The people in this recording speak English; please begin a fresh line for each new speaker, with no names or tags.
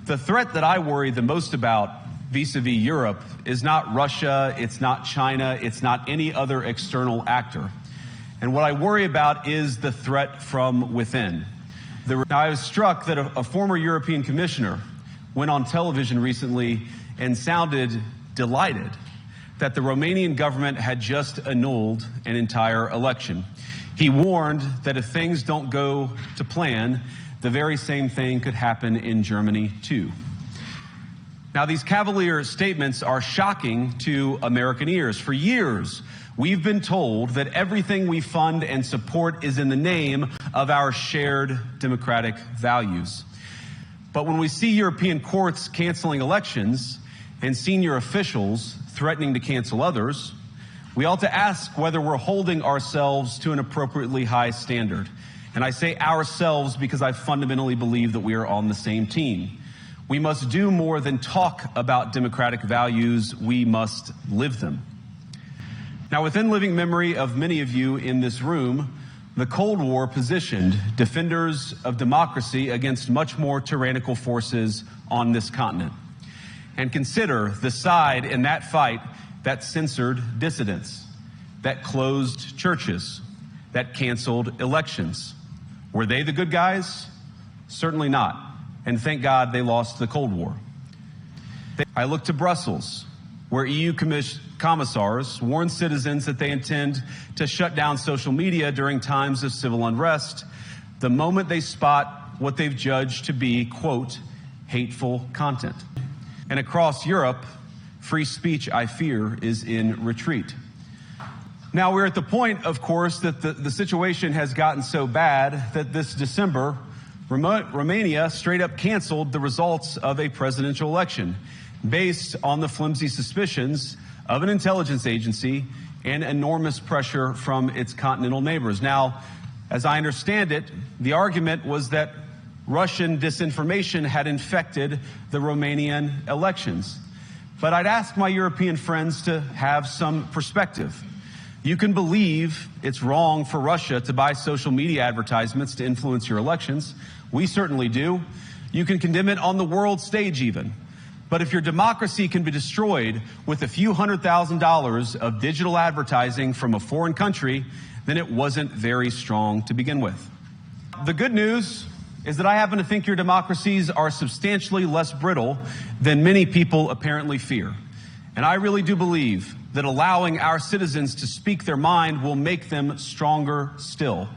The threat that I worry the most about vis-a-vis Europe is not Russia, it's not China, it's not any other external actor. And what I worry about is the threat from within. Now, I was struck that a former European commissioner went on television recently and sounded delighted that the Romanian government had just annulled an entire election. He warned that if things don't go to plan, the very same thing could happen in Germany, too. Now, these cavalier statements are shocking to American ears. For years, we've been told that everything we fund and support is in the name of our shared democratic values. But when we see European courts canceling elections and senior officials threatening to cancel others, we ought to ask whether we're holding ourselves to an appropriately high standard. And I say ourselves because I fundamentally believe that we are on the same team. We must do more than talk about democratic values, we must live them. Now, within living memory of many of you in this room, the Cold War positioned defenders of democracy against much more tyrannical forces on this continent. And consider the side in that fight that censored dissidents, that closed churches, that canceled elections. Were they the good guys? Certainly not. And thank God they lost the Cold War. I look to Brussels, where EU commissars warn citizens that they intend to shut down social media during times of civil unrest the moment they spot what they've judged to be, quote, hateful content. And across Europe, free speech, I fear, is in retreat. Now, we're at the point, of course, that the situation has gotten so bad that this December, Romania straight up canceled the results of a presidential election based on the flimsy suspicions of an intelligence agency and enormous pressure from its continental neighbors. Now, as I understand it, the argument was that Russian disinformation had infected the Romanian elections. But I'd ask my European friends to have some perspective. You can believe it's wrong for Russia to buy social media advertisements to influence your elections. We certainly do. You can condemn it on the world stage even. But if your democracy can be destroyed with a few $100,000 of digital advertising from a foreign country, then it wasn't very strong to begin with. The good news is that I happen to think your democracies are substantially less brittle than many people apparently fear. And I really do believe that allowing our citizens to speak their mind will make them stronger still.